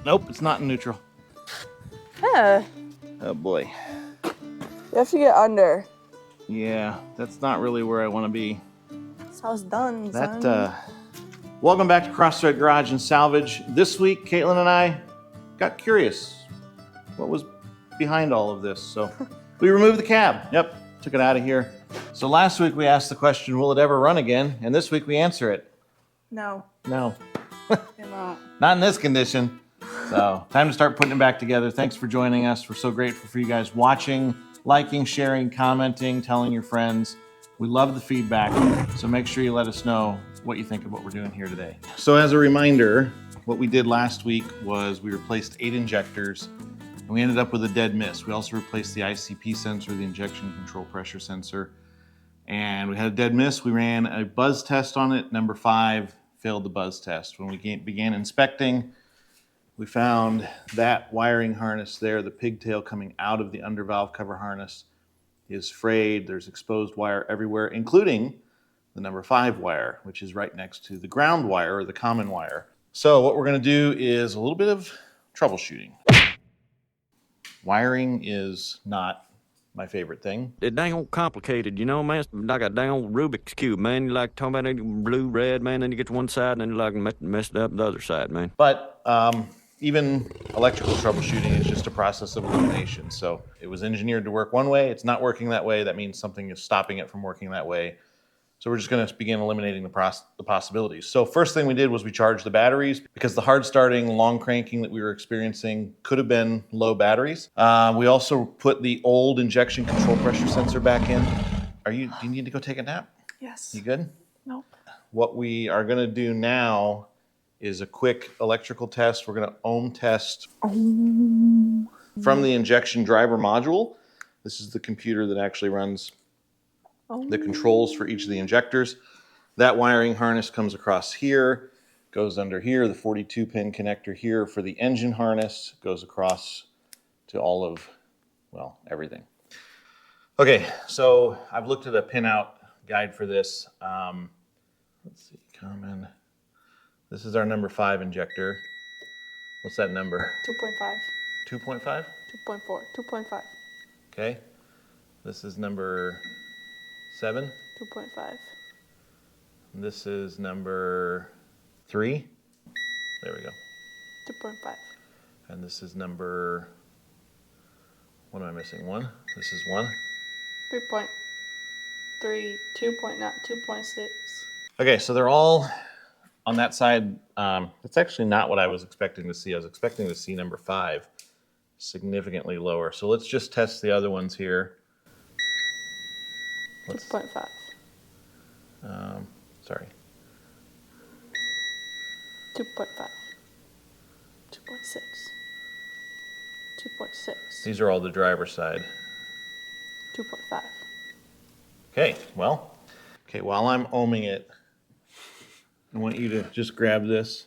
Nope, it's not in neutral. Yeah. Oh boy. You have to get under. Yeah, that's not really where I want to be. That's how it's done, son. Welcome back to Cross-Thread Garage and Salvage. This week, Caitlin and I got curious what was behind all of this. So we removed the cab. Yep, took it out of here. So last week we asked the question, will it ever run again? And this week we answer it. No. No. It won't. Not in this condition. So time to start putting it back together. Thanks for joining us. We're so grateful for you guys watching, liking, sharing, commenting, telling your friends. We love the feedback. So make sure you let us know what you think of what we're doing here today. So as a reminder, what we did last week was we replaced 8 injectors and we ended up with a dead miss. We also replaced the ICP sensor, the injection control pressure sensor, and we had a dead miss. We ran a buzz test on it. Number 5 failed the buzz test. When we began inspecting, we found that wiring harness there, the pigtail coming out of the undervalve cover harness is frayed. There's exposed wire everywhere, including the number 5 wire, which is right next to the ground wire or the common wire. So what we're gonna do is a little bit of troubleshooting. Wiring is not my favorite thing. It's dang old complicated, you know, man. It's like a dang old Rubik's Cube, man. You like talking about it, blue, red, man, then you get to one side, and then you like messed up the other side, man. But even electrical troubleshooting is just a process of elimination. So it was engineered to work one way, it's not working that way, that means something is stopping it from working that way. So we're just gonna begin eliminating the possibilities. So first thing we did was we charged the batteries because the hard starting, long cranking that we were experiencing could have been low batteries. We also put the old injection control pressure sensor back in. Do you need to go take a nap? Yes. You good? Nope. What we are gonna do now is a quick electrical test. We're gonna ohm test from the injection driver module. This is the computer that actually runs the controls for each of the injectors. That wiring harness comes across here, goes under here, the 42-pin connector here for the engine harness, goes across to all of, well, everything. Okay, so I've looked at a pinout guide for this. Let's see, common. This is our number 5 injector. What's that number? 2.5. 2.5? 2.4. 2.5. Okay. This is number 7. 2.5. This is number 3. There we go. 2.5. And this is number, what am I missing? 1? This is 1. 3.3. 2.6. Okay, so they're all on that side. It's actually not what I was expecting to see. I was expecting to see number 5 significantly lower. So let's just test the other ones here. 2.5. Sorry. 2.5. 2.6. 2.6. These are all the driver's side. 2.5. Okay, well, while I'm ohming it, I want you to just grab this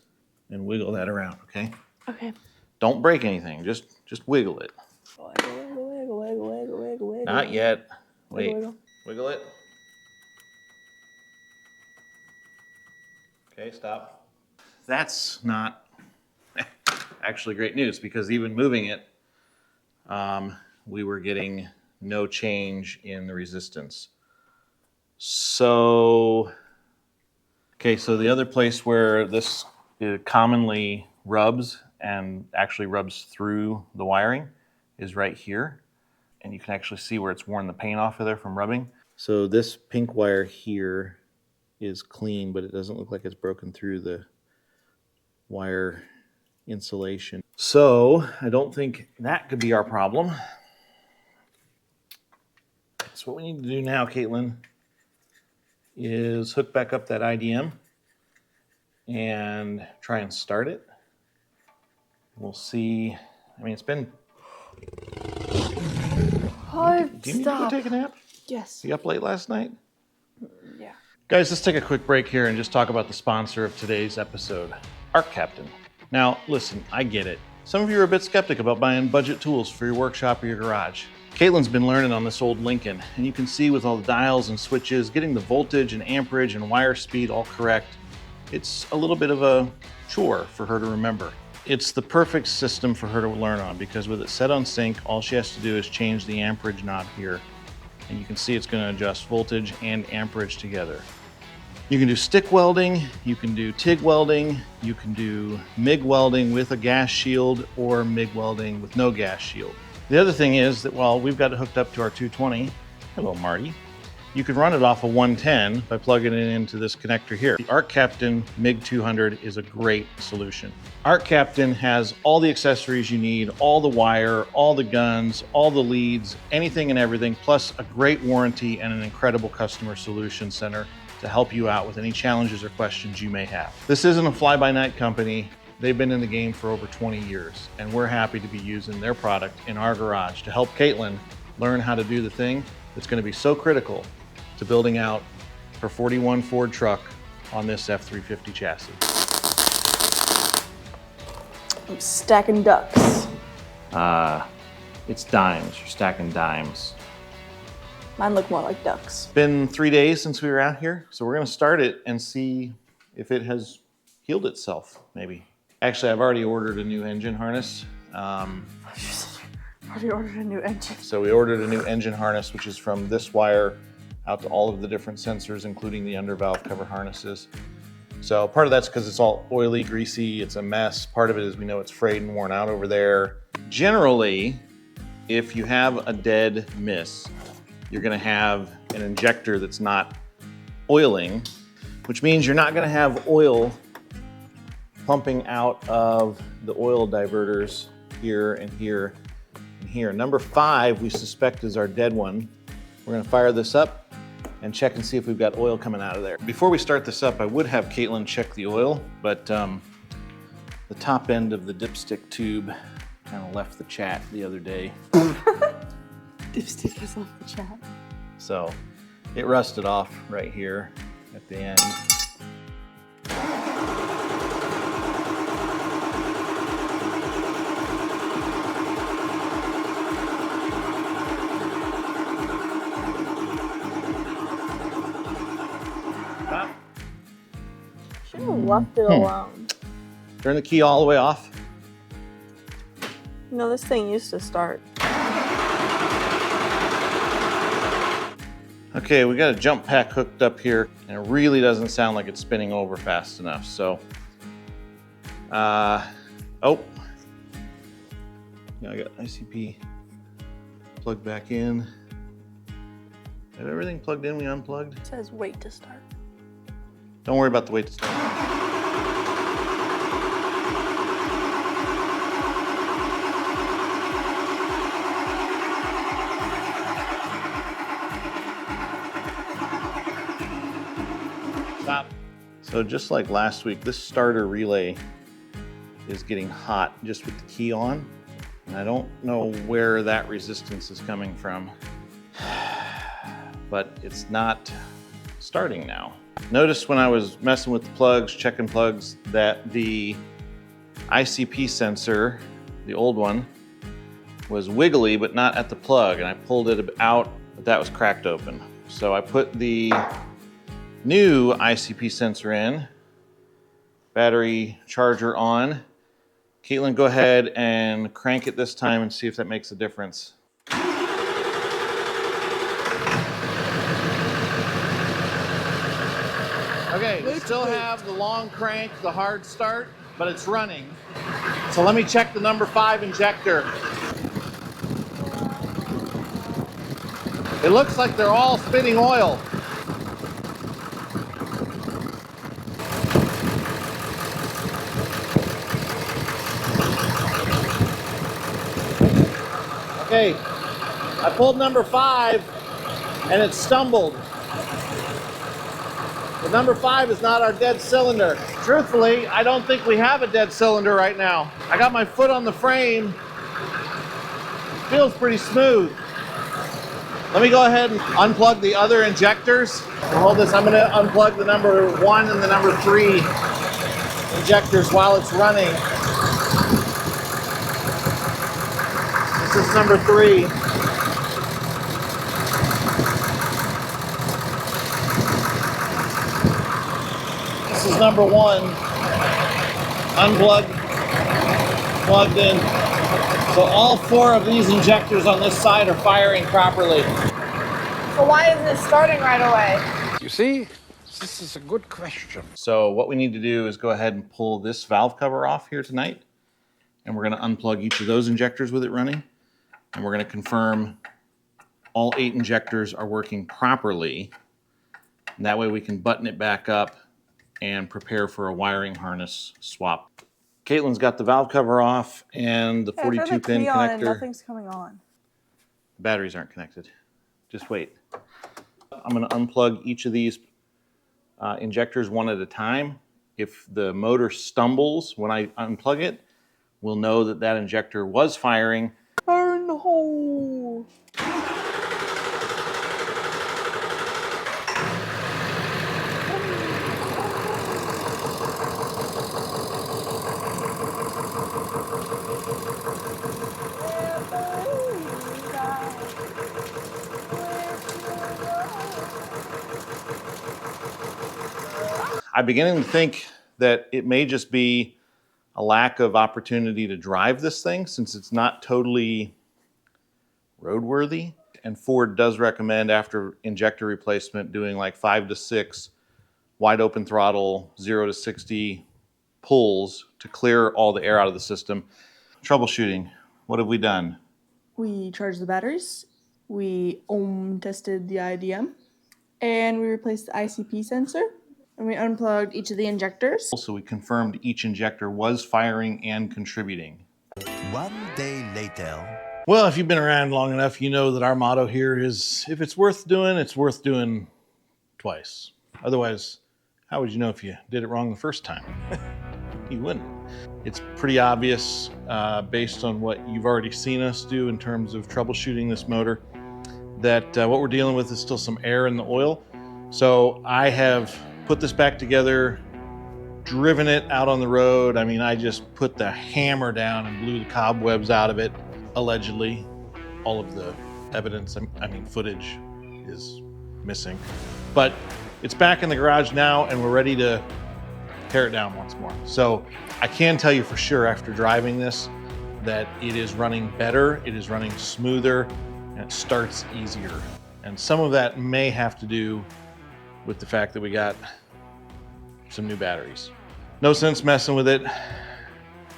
and wiggle that around, okay? Okay. Don't break anything, just wiggle it. Wiggle. Not yet. Wait, Wiggle. wiggle it. Okay, stop. That's not actually great news because even moving it, we were getting no change in the resistance. So, okay, so the other place where this commonly rubs and actually rubs through the wiring is right here. And you can actually see where it's worn the paint off of there from rubbing. So this pink wire here is clean, but it doesn't look like it's broken through the wire insulation. So I don't think that could be our problem. So what we need to do now, Caitlin, is hook back up that IDM and try and start it. We'll see. I mean, it's been... Do you need to go take a nap? Yes. You up late last night? Yeah. Guys, let's take a quick break here and just talk about the sponsor of today's episode, Arc Captain. Now, listen, I get it. Some of you are a bit skeptic about buying budget tools for your workshop or your garage. Caitlin's been learning on this old Lincoln, and you can see with all the dials and switches, getting the voltage and amperage and wire speed all correct, it's a little bit of a chore for her to remember. it's the perfect system for her to learn on, because with it set on sync, all she has to do is change the amperage knob here. And you can see it's going to adjust voltage and amperage together. You can do stick welding, you can do TIG welding, you can do MIG welding with a gas shield, or MIG welding with no gas shield. The other thing is that while we've got it hooked up to our 220, hello Marty, you can run it off a 110 by plugging it into this connector here. The Arc Captain MIG 200 is a great solution. Arc Captain has all the accessories you need, all the wire, all the guns, all the leads, anything and everything, plus a great warranty and an incredible customer solution center to help you out with any challenges or questions you may have. This isn't a fly-by-night company. They've been in the game for over 20 years, and we're happy to be using their product in our garage to help Caitlin learn how to do the thing that's going to be so critical to building out her 41 Ford truck on this F350 chassis. I'm stacking ducks. It's dimes. You're stacking dimes. Mine look more like ducks. It's been 3 days since we were out here, so we're going to start it and see if it has healed itself, maybe. Actually, I've already ordered a new engine harness. Already ordered a new engine. So we ordered a new engine harness, which is from this wire out to all of the different sensors, including the undervalve cover harnesses. So part of that's because it's all oily, greasy, it's a mess. Part of it is we know it's frayed and worn out over there. Generally, if you have a dead miss, you're gonna have an injector that's not oiling, which means you're not gonna have oil pumping out of the oil diverters here and here and here. Number 5, we suspect is our dead one. We're gonna fire this up and check and see if we've got oil coming out of there. Before we start this up, I would have Caitlin check the oil, but the top end of the dipstick tube kind of left the chat the other day. Dipstick is off the chat. So it rusted off right here at the end. Should have left it alone. Turn the key all the way off. No, this thing used to start. Okay, we got a jump pack hooked up here, and it really doesn't sound like it's spinning over fast enough. So, oh, yeah, I got ICP plugged back in. Have everything plugged in we unplugged? It says wait to start. Don't worry about the wait to start. Stop. So just like last week, this starter relay is getting hot just with the key on. And I don't know where that resistance is coming from, but it's not starting now. Notice when I was messing with the plugs, checking plugs, that the ICP sensor, the old one, was wiggly, but not at the plug. And I pulled it out, but that was cracked open. So I put the new ICP sensor in, battery charger on. Caitlin, go ahead and crank it this time and see if that makes a difference. Okay, we still have the long crank, the hard start, but it's running. So let me check the number 5 injector. It looks like they're all spitting oil. Okay, I pulled number 5 and it stumbled. The number 5 is not our dead cylinder. Truthfully, I don't think we have a dead cylinder right now. I got my foot on the frame. Feels pretty smooth. Let me go ahead and unplug the other injectors. Hold this, I'm gonna unplug the number 1 and the number 3 injectors while it's running. This is number 3. This is number 1. Unplug plugged in. So all 4 of these injectors on this side are firing properly. So why isn't it starting right away? You see, this is a good question. So what we need to do is go ahead and pull this valve cover off here tonight. And we're going to unplug each of those injectors with it running. And we're going to confirm all 8 injectors are working properly. And that way we can button it back up and prepare for a wiring harness swap. Caitlin's got the valve cover off and the 42-pin connector. And nothing's coming on. The batteries aren't connected. Just wait. I'm going to unplug each of these injectors one at a time. If the motor stumbles when I unplug it, we'll know that that injector was firing. Burn the hole. I'm beginning to think that it may just be a lack of opportunity to drive this thing since it's not totally roadworthy. And Ford does recommend after injector replacement doing like 5 to 6 wide open throttle 0 to 60 pulls to clear all the air out of the system. Troubleshooting, what have we done? We charged the batteries. We ohm tested the IDM. And we replaced the ICP sensor. And we unplugged each of the injectors. So we confirmed each injector was firing and contributing. 1 day later. Well, if you've been around long enough, you know that our motto here is, if it's worth doing twice. Otherwise, how would you know if you did it wrong the first time? You wouldn't. It's pretty obvious based on what you've already seen us do in terms of troubleshooting this motor that what we're dealing with is still some air in the oil. So I have put this back together, driven it out on the road. I mean, I just put the hammer down and blew the cobwebs out of it, allegedly. All of the evidence, footage is missing. But it's back in the garage now and we're ready to tear it down once more. So I can tell you for sure after driving this that it is running better, it is running smoother, and it starts easier. And some of that may have to do with the fact that we got some new batteries. No sense messing with it.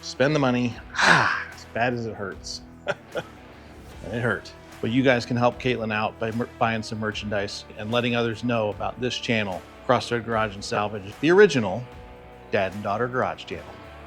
Spend the money. As bad as it hurts. It hurt. But you guys can help Caitlin out by buying some merchandise and letting others know about this channel, Crossroad Garage and Salvage, the original Dad and Daughter Garage channel.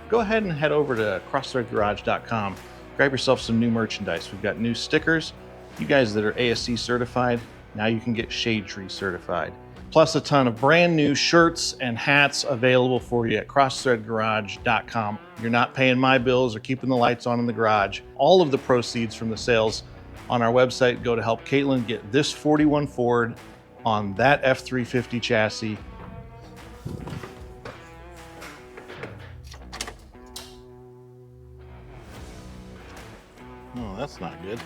Go ahead and head over to crossroadgarage.com. Grab yourself some new merchandise. We've got new stickers. You guys that are ASC certified, now you can get Shade Tree certified. Plus a ton of brand new shirts and hats available for you at crossroadgarage.com. You're not paying my bills or keeping the lights on in the garage. All of the proceeds from the sales on our website go to help Caitlin get this 41 Ford on that F350 chassis. Oh, that's not good.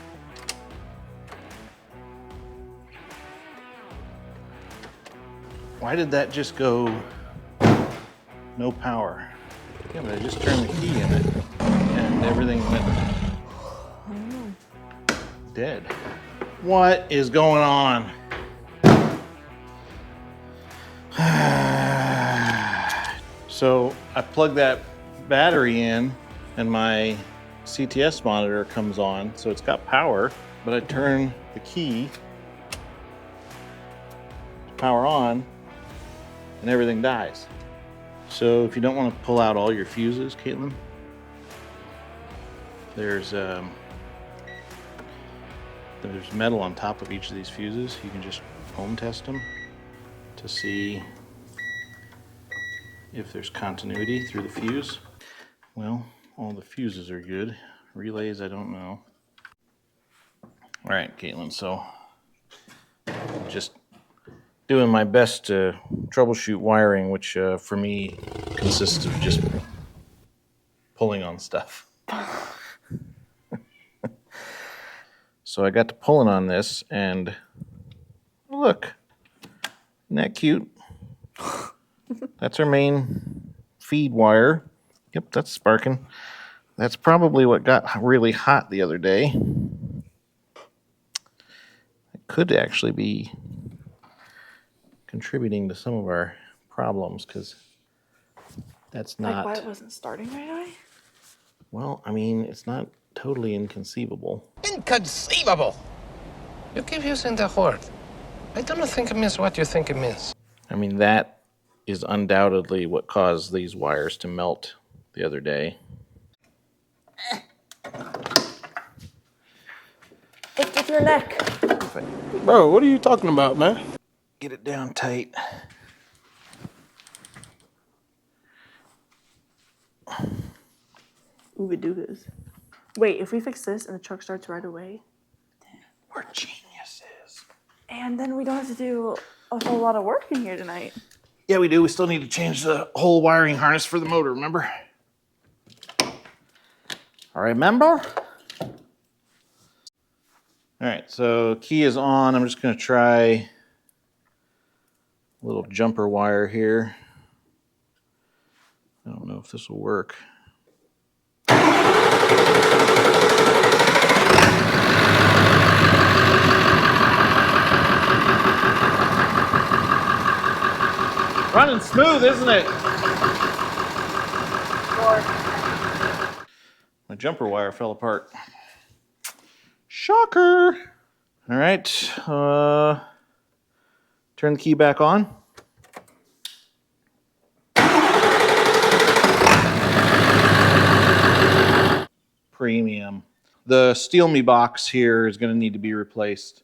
Why did that just go no power? Yeah, but I just turned the key in it and everything went dead. What is going on? So I plugged that battery in and my CTS monitor comes on, so it's got power, but I turn the key to power on and everything dies. So if you don't want to pull out all your fuses, Caitlin, there's metal on top of each of these fuses. You can just ohm test them to see if there's continuity through the fuse. Well, all the fuses are good. Relays, I don't know. All right, Caitlin, so just doing my best to troubleshoot wiring, which for me consists of just pulling on stuff. So I got to pulling on this and look, isn't that cute? That's our main feed wire. Yep, that's sparking. That's probably what got really hot the other day. It could actually be contributing to some of our problems because that's not... Like why it wasn't starting right away? Well, I mean, it's not totally inconceivable. Inconceivable! You keep using the word. I don't think it means what you think it means. I mean, that is undoubtedly what caused these wires to melt the other day. Lift with your neck. Bro, what are you talking about, man? Get it down tight. Ooga doogas. Wait, if we fix this and the truck starts right away, We're geniuses. and then we don't have to do a whole lot of work in here tonight. Yeah, we do. We still need to change the whole wiring harness for the motor, remember? All right, remember? All right, so key is on. I'm just going to try a little jumper wire here. I don't know if this will work. Running smooth, isn't it? My jumper wire fell apart. Shocker. All right. Turn the key back on. Premium. The Steel Me box here is going to need to be replaced.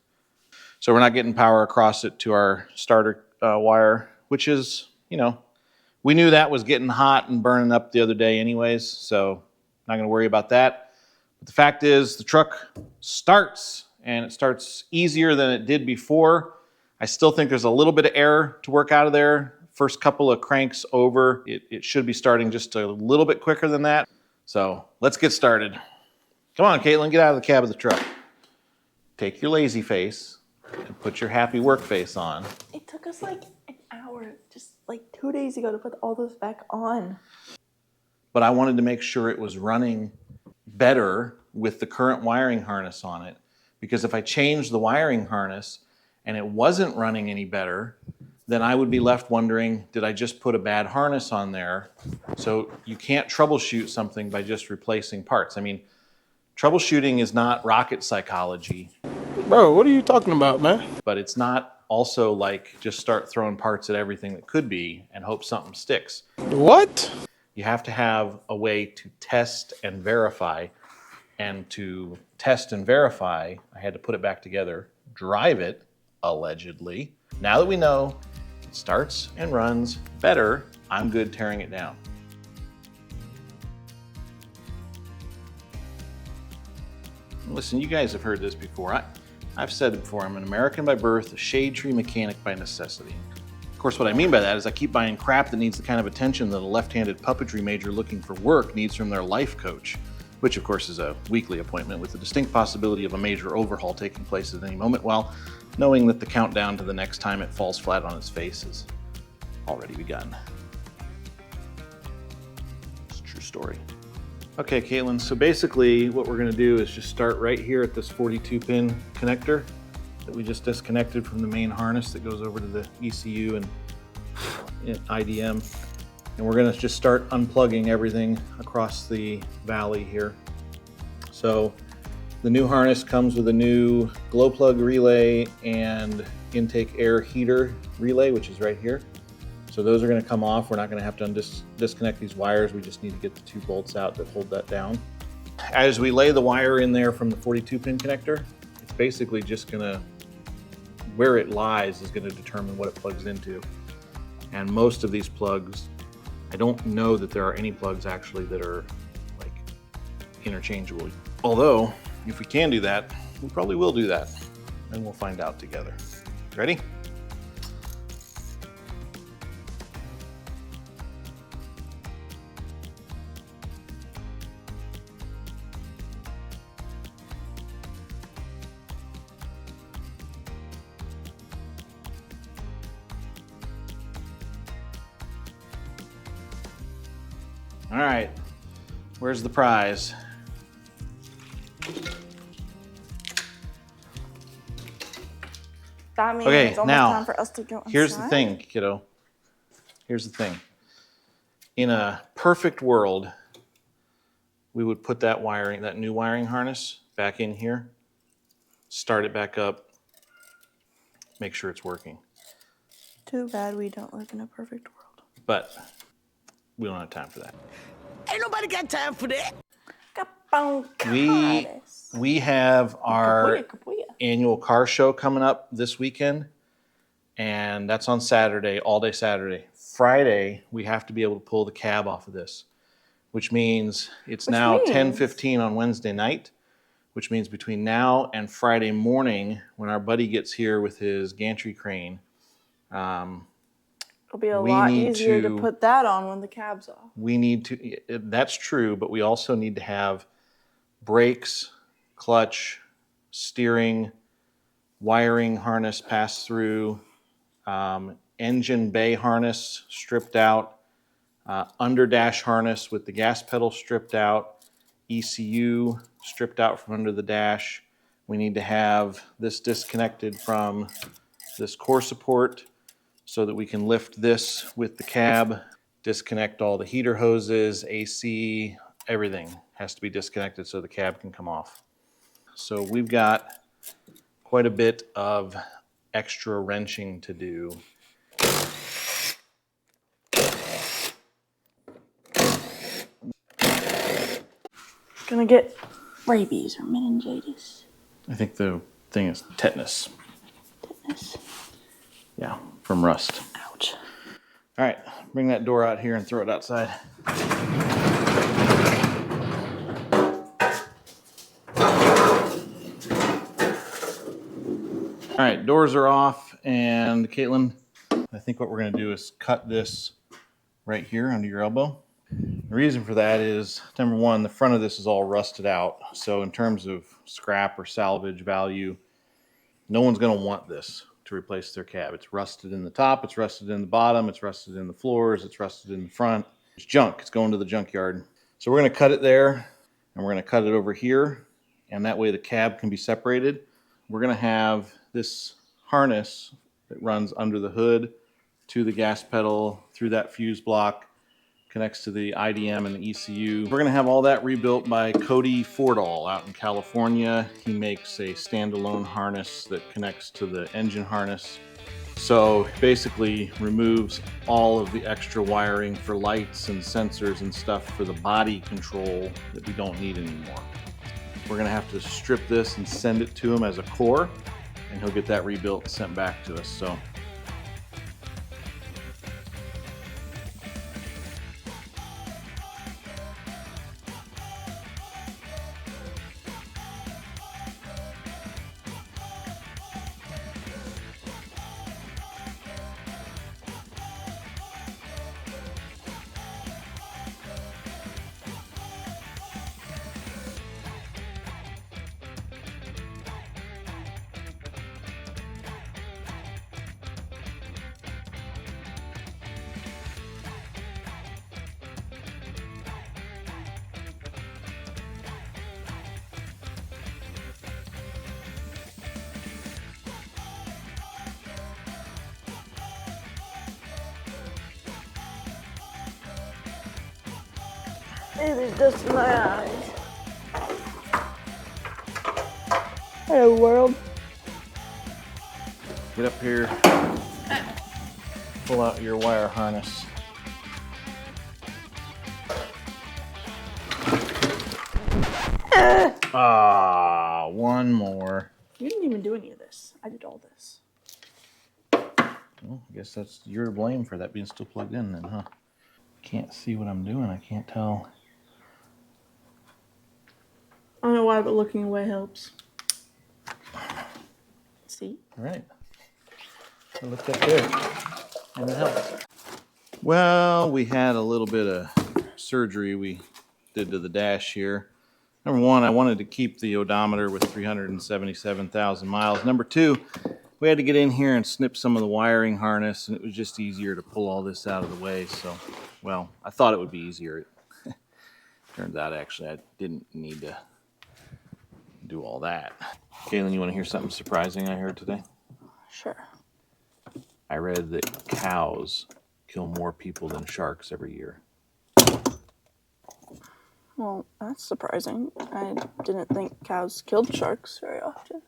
So we're not getting power across it to our starter wire, which is, you know, we knew that was getting hot and burning up the other day anyways, so not going to worry about that. But the fact is the truck starts, and it starts easier than it did before. I still think there's a little bit of error to work out of there. First couple of cranks over, it should be starting just a little bit quicker than that. So let's get started. Come on, Caitlin, get out of the cab of the truck. Take your lazy face and put your happy work face on. It took us like an hour, just like 2 days ago, to put all those back on. But I wanted to make sure it was running better with the current wiring harness on it. Because if I changed the wiring harness and it wasn't running any better, then I would be left wondering, did I just put a bad harness on there? So you can't troubleshoot something by just replacing parts. I mean, troubleshooting is not rocket psychology, Bro, what are you talking about, man? but it's not also like just start throwing parts at everything that could be and hope something sticks. What? You have to have a way to test and verify. And to test and verify, I had to put it back together, drive it, allegedly. Now that we know it starts and runs better, I'm good tearing it down. Listen, you guys have heard this before. I've said it before, I'm an American by birth, a shade tree mechanic by necessity. Of course, what I mean by that is I keep buying crap that needs the kind of attention that a left-handed puppetry major looking for work needs from their life coach, which of course is a weekly appointment with the distinct possibility of a major overhaul taking place at any moment, while knowing that the countdown to the next time it falls flat on its face has already begun. It's a true story. Okay, Caitlin, so basically what we're gonna do is just start right here at this 42-pin connector that we just disconnected from the main harness that goes over to the ECU and IDM. And we're gonna just start unplugging everything across the valley here. So the new harness comes with a new glow plug relay and intake air heater relay, which is right here. So those are going to come off. We're not going to have to disconnect these wires. We just need to get the 2 bolts out that hold that down. As we lay the wire in there from the 42-pin connector, it's basically just going to, where it lies is going to determine what it plugs into. And most of these plugs, I don't know that there are any plugs actually that are like interchangeable. Although, if we can do that, we probably will do that. And we'll find out together. Ready? All right, Where's the prize? That means Okay, it's almost now, time for us to go inside. here's the thing, kiddo. Here's the thing. In a perfect world, we would put that wiring, that new wiring harness back in here, start it back up, make sure it's working. Too bad we don't live in a perfect world. But we don't have time for that. Ain't nobody got time for that. We have our Capulla. annual car show coming up this weekend, and that's on Saturday, all day Saturday. Friday, we have to be able to pull the cab off of this, which means it's now 10:15 on Wednesday night, which means between now and Friday morning, when our buddy gets here with his gantry crane, It'll be a we lot need easier to to- put that on when the cab's off. we need to, that's true, but we also need to have brakes, clutch, steering, wiring harness pass through, engine bay harness stripped out, under dash harness with the gas pedal stripped out, ECU stripped out from under the dash. We need to have this disconnected from this core support so that we can lift this with the cab, disconnect all the heater hoses, AC, everything has to be disconnected so the cab can come off. So we've got quite a bit of extra wrenching to do. Gonna get rabies or meningitis. I think the thing is tetanus. Tetanus. Yeah, from rust. Ouch. All right, bring that door out here and throw it outside. All right, doors are off, and Caitlin, I think what we're gonna do is cut this right here under your elbow. The reason for that is, number one, the front of this is all rusted out. So in terms of scrap or salvage value, no one's gonna want this to replace their cab. It's rusted in the top, it's rusted in the bottom, it's rusted in the floors, it's rusted in the front. It's junk, it's going to the junkyard. So we're gonna cut it there, and we're gonna cut it over here, and that way the cab can be separated. We're gonna have this harness that runs under the hood to the gas pedal, through that fuse block, connects to the IDM and the ECU. We're gonna have all that rebuilt by Cody Fordall out in California. He makes a standalone harness that connects to the engine harness. So basically removes all of the extra wiring for lights and sensors and stuff for the body control that we don't need anymore. We're gonna have to strip this and send it to him as a core, and he'll get that rebuilt and sent back to us. So It is just in my eyes. Hello, world. get up here, pull out your wire harness. One more. You didn't even do any of this. I did all this. Well, I guess that's you're to blame for that being still plugged in then, huh? Can't see what I'm doing. I can't tell. I don't know why, but looking away helps. See? All right. I looked up there, and it helps. Well, we had a little bit of surgery we did to the dash here. Number one, I wanted to keep the odometer with 377,000 miles. Number two, we had to get in here and snip some of the wiring harness, and it was just easier to pull all this out of the way. So, well, I thought it would be easier. Turns out, actually, I didn't need to do all that. Kaylin, you want to hear something surprising I heard today? Sure. I read that cows kill more people than sharks every year. Well, that's surprising. I didn't think cows killed sharks very often.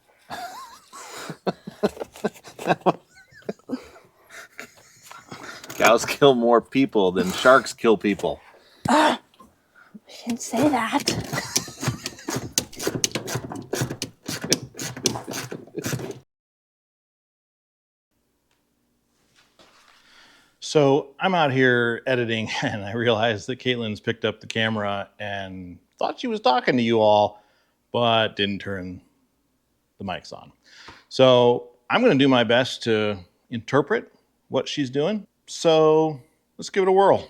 Cows kill more people than sharks kill people. You didn't say that. So I'm out here editing, and I realized that Caitlin's picked up the camera and thought she was talking to you all, but didn't turn the mics on. So I'm going to do my best to interpret what she's doing. So let's give it a whirl.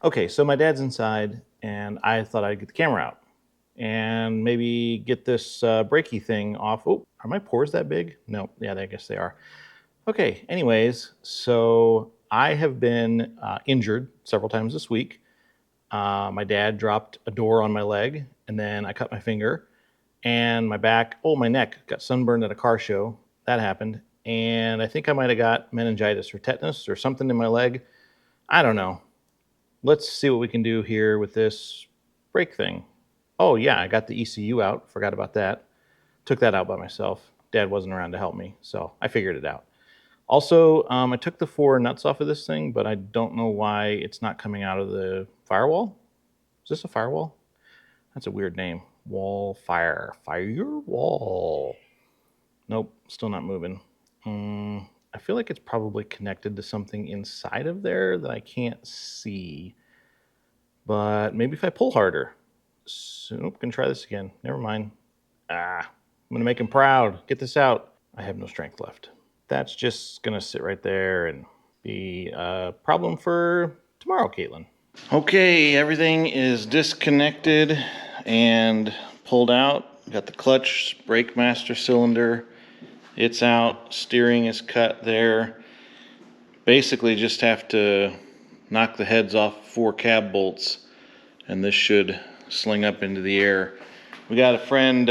Okay, so my dad's inside, and I thought I'd get the camera out and maybe get this brakey thing off. Oh, are my pores that big? No, yeah, I guess they are. Okay, anyways, so I have been injured several times this week. My dad dropped a door on my leg, and then I cut my finger, and my back, my neck got sunburned at a car show. That happened. And I think I might have got meningitis or tetanus or something in my leg. I don't know. Let's see what we can do here with this brake thing. Oh yeah, I got the ECU out. Forgot about that. Took that out by myself. Dad wasn't around to help me, so I figured it out. Also, I took the 4 nuts off of this thing, but I don't know why it's not coming out of the firewall. Is this a firewall? That's a weird name. Firewall. Nope, still not moving. I feel like it's probably connected to something inside of there that I can't see. But maybe if I pull harder. So, nope, can try this again. Never mind. I'm gonna make him proud. Get this out. I have no strength left. That's just gonna sit right there and be a problem for tomorrow, Caitlin. Okay, everything is disconnected and pulled out. Got the clutch, brake master cylinder. It's out. Steering is cut there. Basically just have to knock the heads off 4 cab bolts, and this should sling up into the air. We got a friend,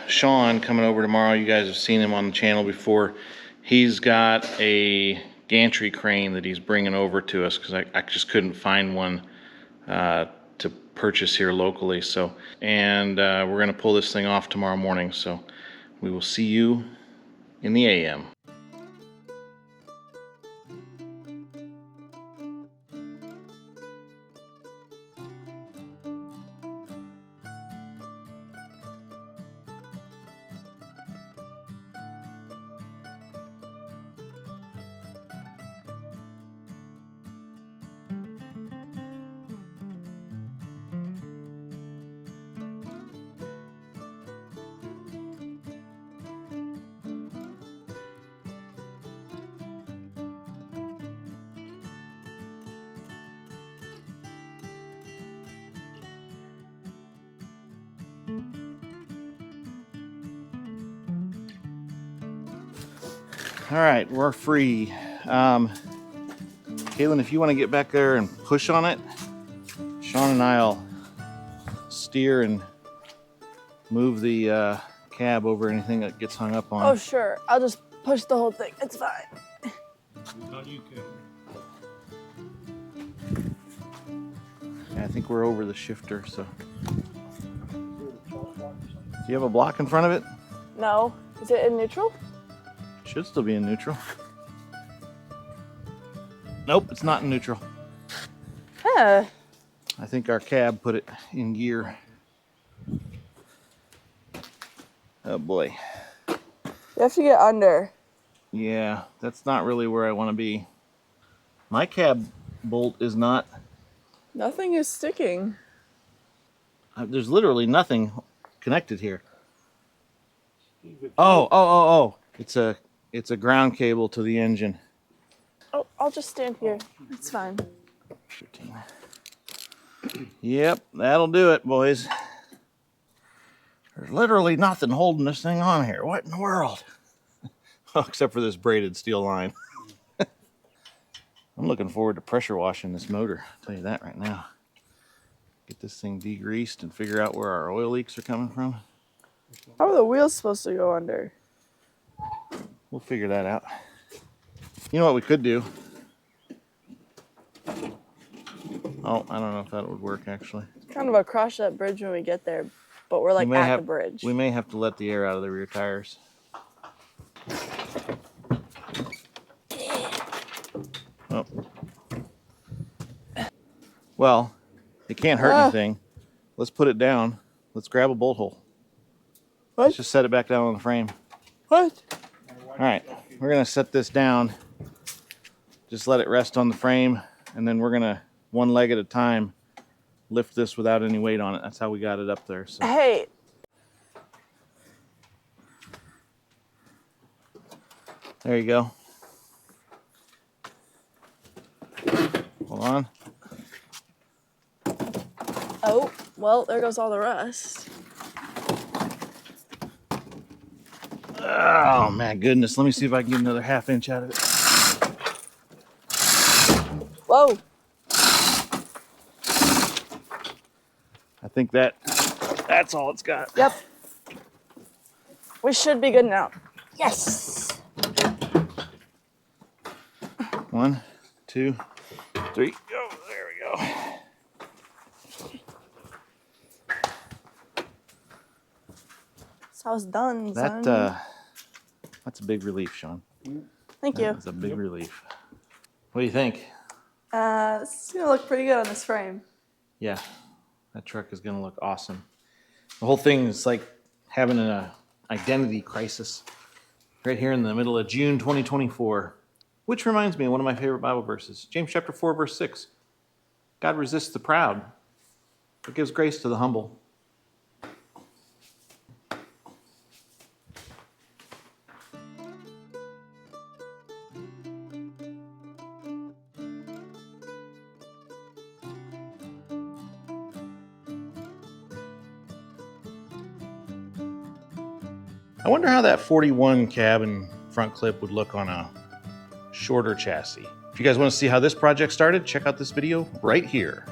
Sean, coming over tomorrow. You guys have seen him on the channel before. He's got a gantry crane that he's bringing over to us because I just couldn't find one to purchase here locally. So, and we're gonna pull this thing off tomorrow morning. So we will see you in the AM. All right, we're free. Caitlin, if you want to get back there and push on it, Sean and I'll steer and move the cab over anything that gets hung up on. Oh, sure. I'll just push the whole thing. It's fine. No, you can. Yeah, I think we're over the shifter, so. Do you have a block in front of it? No. Is it in neutral? Should still be in neutral. Nope, it's not in neutral. Huh. I think our cab put it in gear. Oh boy. You have to get under. Yeah, that's not really where I want to be. My cab bolt is not. Nothing is sticking. There's literally nothing connected here. Oh. It's a ground cable to the engine. Oh, I'll just stand here. It's fine. 13. Yep, that'll do it, boys. There's literally nothing holding this thing on here. What in the world? Oh, except for this braided steel line. I'm looking forward to pressure washing this motor. I'll tell you that right now. Get this thing degreased and figure out where our oil leaks are coming from. How are the wheels supposed to go under? We'll figure that out. You know what we could do? Oh, I don't know if that would work actually. Kind of across that bridge when we get there, but we're like at the bridge. We may have to let the air out of the rear tires. Oh. Well, it can't hurt anything. Let's put it down. Let's grab a bolt hole. What? Let's just set it back down on the frame. What? All right, we're gonna set this down. Just let it rest on the frame, and then we're gonna, one leg at a time, lift this without any weight on it. That's how we got it up there. So. Hey. There you go. Hold on. Oh, well, there goes all the rust. Oh, my goodness. Let me see if I can get another ½ inch out of it. Whoa. I think that's all it's got. Yep. We should be good now. Yes. 1, 2, 3. Oh, there we go. So it's done, son. That's a big relief, Sean. Thank you. That's a big relief. What do you think? This is gonna look pretty good on this frame. Yeah, that truck is gonna look awesome. The whole thing is like having an identity crisis right here in the middle of June 2024. Which reminds me of one of my favorite Bible verses, James chapter 4, verse 6. God resists the proud, but gives grace to the humble. I wonder how that 41 cab and front clip would look on a shorter chassis. If you guys want to see how this project started, check out this video right here.